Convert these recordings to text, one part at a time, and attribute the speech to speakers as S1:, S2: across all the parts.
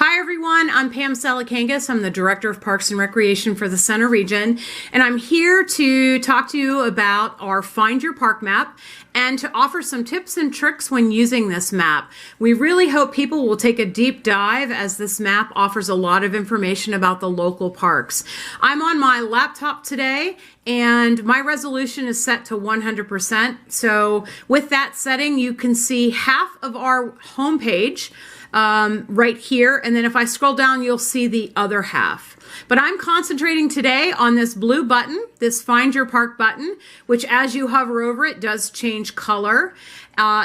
S1: Hi everyone, I'm Pam Salakangas. I'm the Director of Parks and Recreation for the Center Region, and I'm here to talk to you about our Find Your Park map and to offer some tips and tricks when using this map. We really hope people will take a deep dive as this map offers a lot of information about the local parks. I'm on my laptop today and my resolution is set to 100%. So with that setting, you can see half of our homepage right here, and then if I scroll down you'll see the other half. But I'm concentrating today on this blue button, this Find Your Park button, which as you hover over it does change color.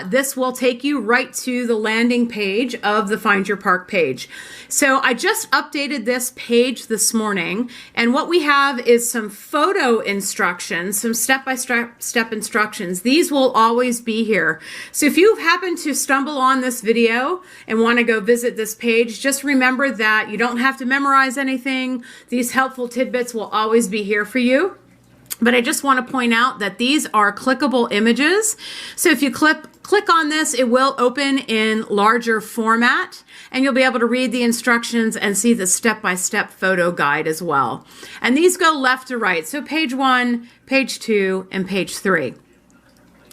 S1: This will take you right to the landing page of the Find Your Park page. So I just updated this page this morning, and what we have is some photo instructions, some step-by-step instructions. These will always be here. So if you happen to stumble on this video and want to go visit this page, just remember that you don't have to memorize anything. These helpful tidbits will always be here for you. But I just want to point out that these are clickable images. So if you click on this, it will open in larger format, and you'll be able to read the instructions and see the step-by-step photo guide as well. And these go left to right. So page 1, page 2, and page 3.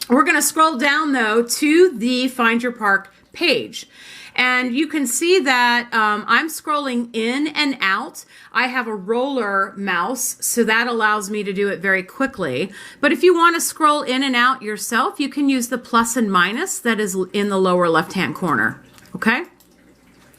S1: We're going to scroll down though to the Find Your Park page. And you can see that I'm scrolling in and out. I have a roller mouse, so that allows me to do it very quickly. But if you want to scroll in and out yourself, you can use the plus and minus that is in the lower left-hand corner. Okay?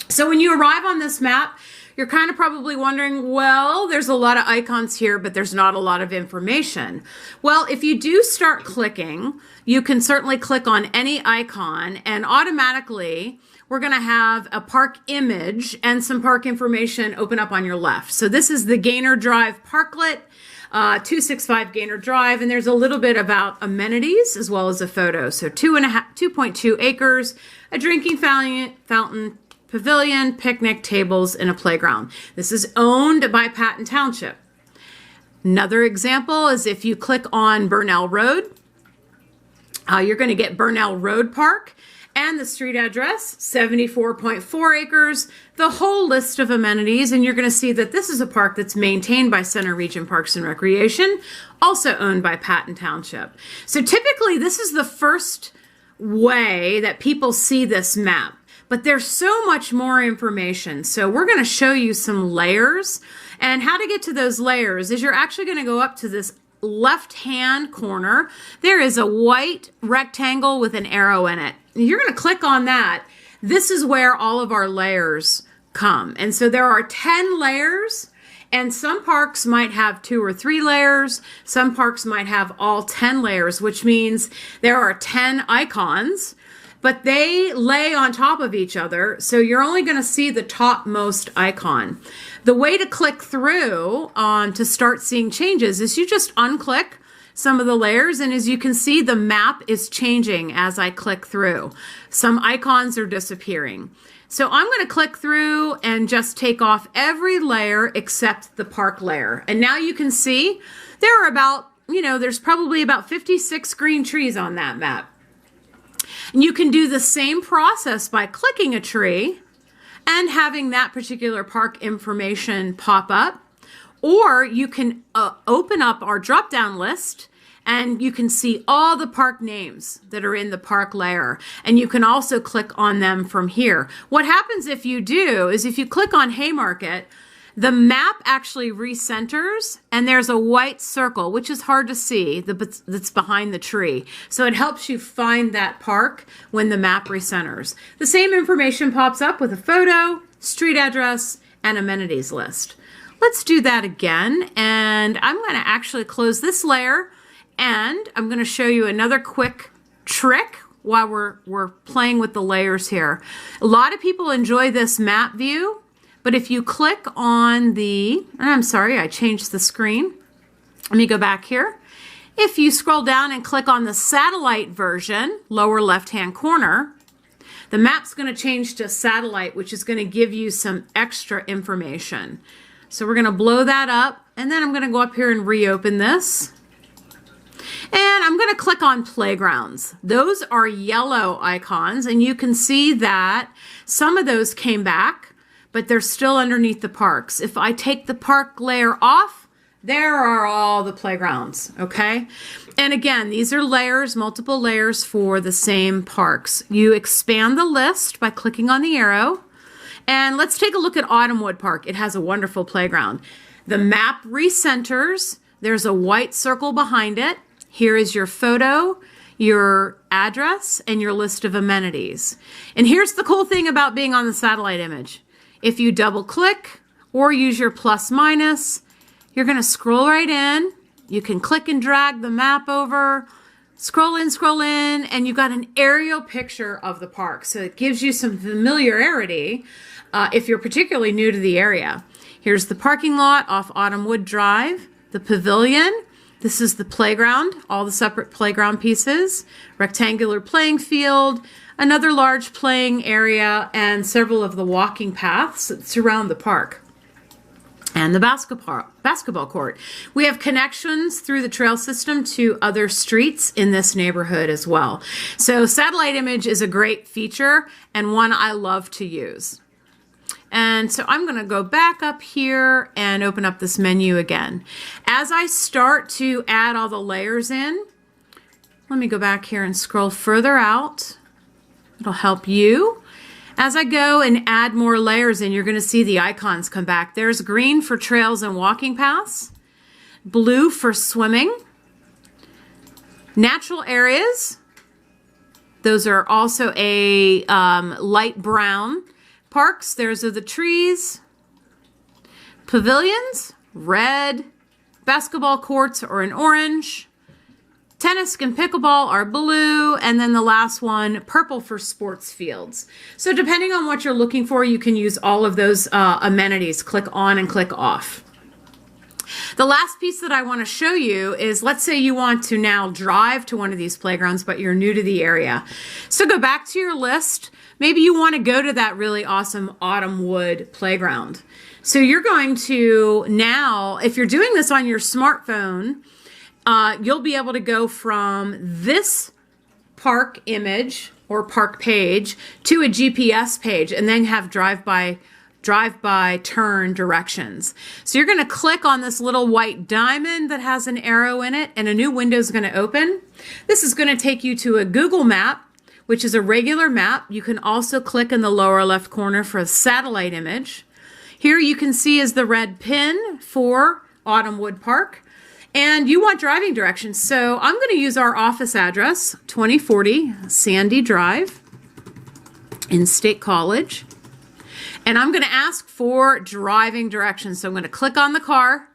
S1: So when you arrive on this map, you're kind of probably wondering, well, there's a lot of icons here, but there's not a lot of information. Well, if you do start clicking, you can certainly click on any icon, and automatically we're going to have a park image and some park information open up on your left. So this is the Gaynor Drive Parklet, 265 Gaynor Drive, and there's a little bit about amenities as well as a photo. So 2.2 acres, a drinking fountain, pavilion, picnic tables, and a playground. This is owned by Patton Township. Another example is if you click on Burnell Road, you're going to get Burnell Road Park and the street address, 74.4 acres, the whole list of amenities, and you're going to see that this is a park that's maintained by Center Region Parks and Recreation, also owned by Patton Township. So typically this is the first way that people see this map. But there's so much more information. So we're going to show you some layers, and how to get to those layers is you're actually going to go up to this left-hand corner. There is a white rectangle with an arrow in it. You're going to click on that. This is where all of our layers come. And so there are 10 layers, and some parks might have 2 or 3 layers. Some parks might have all 10 layers, which means there are 10 icons, but they lay on top of each other, so you're only going to see the topmost icon. The way to click through to start seeing changes is you just unclick some of the layers, and as you can see, the map is changing as I click through. Some icons are disappearing. So I'm going to click through and just take off every layer except the park layer. And now you can see there are about, there's probably about 56 green trees on that map. And you can do the same process by clicking a tree and having that particular park information pop up. Or you can open up our drop-down list and you can see all the park names that are in the park layer. And you can also click on them from here. What happens if you do is if you click on Haymarket, the map actually recenters, and there's a white circle, which is hard to see, that's behind the tree. So it helps you find that park when the map recenters. The same information pops up with a photo, street address, and amenities list. Let's do that again, and I'm going to actually close this layer, and I'm going to show you another quick trick while we're playing with the layers here. A lot of people enjoy this map view. But if you click on I'm sorry, I changed the screen. Let me go back here. If you scroll down and click on the satellite version, lower left-hand corner, the map's going to change to satellite, which is going to give you some extra information. So we're going to blow that up, and then I'm going to go up here and reopen this. And I'm going to click on playgrounds. Those are yellow icons, and you can see that some of those came back. but they're still underneath the parks. If I take the park layer off, there are all the playgrounds, okay? And again, these are layers, multiple layers for the same parks. You expand the list by clicking on the arrow. And let's take a look at Autumnwood Park. It has a wonderful playground. The map recenters. There's a white circle behind it. Here is your photo, your address, and your list of amenities. And here's the cool thing about being on the satellite image. If you double click or use your plus minus, you're going to scroll right in. You can click and drag the map over, scroll in, and you've got an aerial picture of the park. So it gives you some familiarity if you're particularly new to the area. Here's the parking lot off Autumnwood Drive, the pavilion. This is the playground, all the separate playground pieces, rectangular playing field, another large playing area, and several of the walking paths that surround the park. And the basketball court. We have connections through the trail system to other streets in this neighborhood as well. So satellite image is a great feature and one I love to use. And so I'm going to go back up here and open up this menu again. As I start to add all the layers in, let me go back here and scroll further out. It'll help you. As I go and add more layers in, you're going to see the icons come back. There's green for trails and walking paths, blue for swimming, natural areas. Those are also a light brown. Parks, those are the trees. Pavilions, red. Basketball courts are in orange. Tennis and pickleball are blue, and then the last one, purple for sports fields. So depending on what you're looking for, you can use all of those amenities. Click on and click off. The last piece that I want to show you is, let's say you want to now drive to one of these playgrounds, but you're new to the area. So go back to your list. Maybe you want to go to that really awesome Autumnwood playground. So you're going to now, if you're doing this on your smartphone, you'll be able to go from this park image or park page to a GPS page and then have drive-by turn directions. So you're going to click on this little white diamond that has an arrow in it and a new window is going to open. This is going to take you to a Google map, which is a regular map. You can also click in the lower left corner for a satellite image. Here you can see is the red pin for Autumnwood Park. And you want driving directions. So I'm going to use our office address, 2040 Sandy Drive in State College. And I'm going to ask for driving directions. So I'm going to click on the car.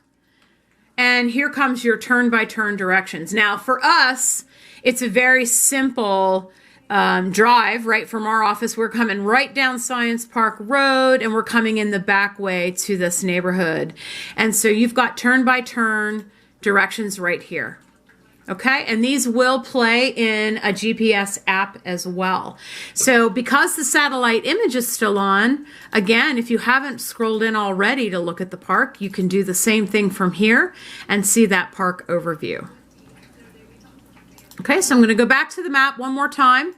S1: And here comes your turn-by-turn directions. Now for us, it's a very simple drive right from our office. We're coming right down Science Park Road and we're coming in the back way to this neighborhood. And so you've got turn-by-turn directions right here. Okay, and these will play in a GPS app as well. So because the satellite image is still on, again, if you haven't scrolled in already to look at the park, you can do the same thing from here and see that park overview. Okay, so I'm going to go back to the map one more time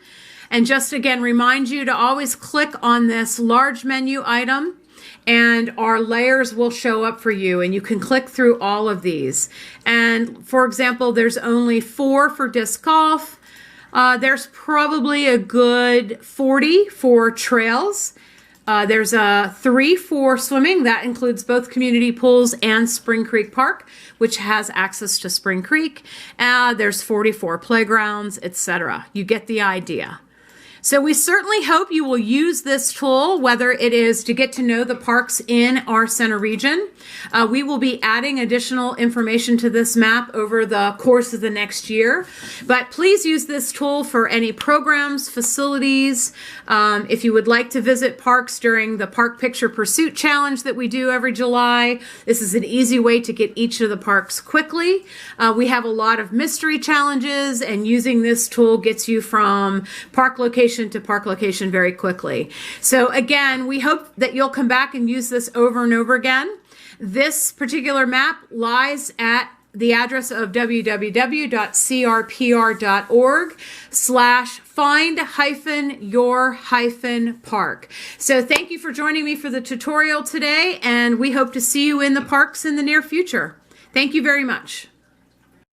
S1: and just again remind you to always click on this large menu item and our layers will show up for you and you can click through all of these. And for example, there's only 4 for disc golf. There's probably a good 40 for trails. There's a 3 for swimming. That includes both community pools and Spring Creek Park, which has access to Spring Creek. There's 44 playgrounds, etc. You get the idea. So we certainly hope you will use this tool, whether it is to get to know the parks in our center region. We will be adding additional information to this map over the course of the next year. But please use this tool for any programs, facilities. If you would like to visit parks during the Park Picture Pursuit Challenge that we do every July, this is an easy way to get each of the parks quickly. We have a lot of mystery challenges, and using this tool gets you from park location to park location very quickly. So again, we hope that you'll come back and use this over and over again. This particular map lies at the address of www.crpr.org/find-your-park. So thank you for joining me for the tutorial today, and we hope to see you in the parks in the near future. Thank you very much.